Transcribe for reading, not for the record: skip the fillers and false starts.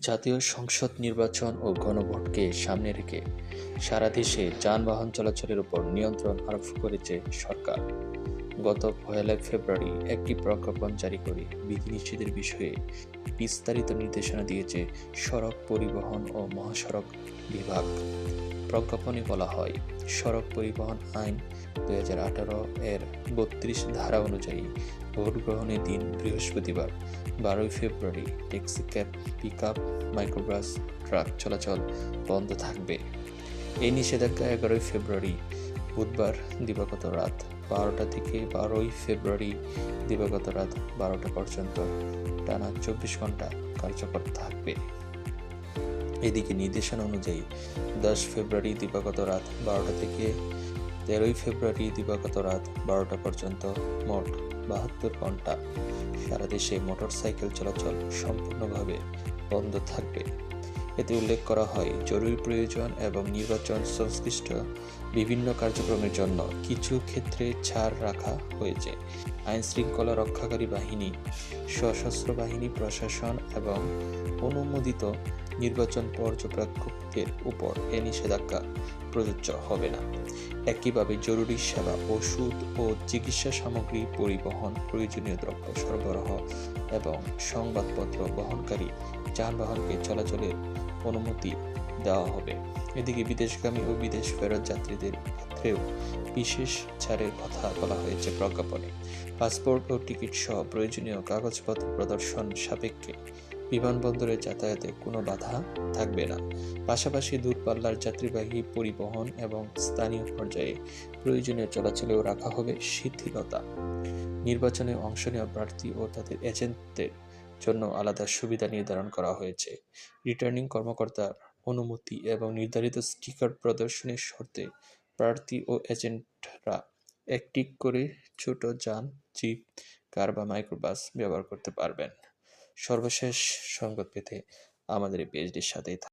জাতীয় সংসদ নির্বাচন ও গণভোটকে সামনে রেখে সারা দেশে যানবাহন চলাচলের উপর নিয়ন্ত্রণ আরোপ করেছে সরকার। গত ১ ফেব্রুয়ারি একটি প্রজ্ঞাপন জারি করে বিধিনিষেধের বিষয়ে বিস্তারিত নির্দেশনা দিয়েছে সড়ক পরিবহন ও মহাসড়ক বিভাগ। প্রজ্ঞাপনে বলা হয়, সড়ক পরিবহন আইন ২০১৮ এর ৩২ ধারা অনুযায়ী ভোট গ্রহণের দিন বৃহস্পতিবার ১২ ফেব্রুয়ারি taxi cab, pickup, microbus, truck চলাচল বন্ধ থাকবে। এই নিষেধাজ্ঞা ১১ ফেব্রুয়ারি বুধবার দিবাগত রাত ১২টা থেকে ১২ ফেব্রুয়ারি দিবাগত রাত ১২টা পর্যন্ত টানা ২৪ ঘন্টা কার্যকর থাকবে। এদিকে নির্দেশনা অনুযায়ী ১০ ফেব্রুয়ারি দিবাগত রাত ১২টা থেকে ১৩ ফেব্রুয়ারি দিবাগত রাত ১২টা পর্যন্ত মোট ৭২ ঘন্টা সারা দেশে মোটরসাইকেল চলাচল সম্পূর্ণভাবে বন্ধ থাকবে। এতে উল্লেখ করা হয়, জরুরি প্রয়োজন এবং নির্বাচন সংশ্লিষ্ট বিভিন্ন কার্যক্রমের জন্য কিছু ক্ষেত্রে ছাড় রাখা হয়েছে। আইনশৃঙ্খলা রক্ষাকারী বাহিনী, সশস্ত্র বাহিনী, প্রশাসন এবং অনুমোদিত নির্বাচন পর্যবেক্ষকদের উপর এ নিষেধাজ্ঞা প্রযোজ্য হবে না। একইভাবে জরুরি সেবা, ওষুধ ও চিকিৎসা সামগ্রী পরিবহন, প্রয়োজনীয় দ্রব্য সরবরাহ এবং সংবাদপত্র বহনকারী যানবাহনকে চলাচলের অনুমতি দেওয়া হবে। এদিকে বিদেশগামী ও বিদেশ ফেরত যাত্রীদের ক্ষেত্রেও বিশেষ ছাড়ের কথা বলা হয়েছে প্রজ্ঞাপনে। পাসপোর্ট ও টিকিট সহ প্রয়োজনীয় কাগজপত্র প্রদর্শন সাপেক্ষে বিমানবন্দরে যাতায়াতে কোনো বাধা থাকবে না। পাশাপাশি দূরপাল্লার যাত্রীবাহী পরিবহন এবং স্থানীয় পর্যায়ে প্রয়োজনীয় চলাচলেও রাখা হবে শিথিলতা। নির্বাচনে অংশ নেওয়া প্রার্থী ও তাদের এজেন্টদের জন্য আলাদা সুবিধা নির্ধারণ করা হয়েছে। রিটার্নিং কর্মকর্তার অনুমতি এবং নির্ধারিত স্টিকার প্রদর্শনের শর্তে প্রার্থী ও এজেন্টরা একটি করে ছোট যান, জিপ, কার বা মাইক্রোবাস ব্যবহার করতে পারবেন। সর্বশেষ সংবাদ পেতে আমাদের এই পেজটির সাথেই থাকুন।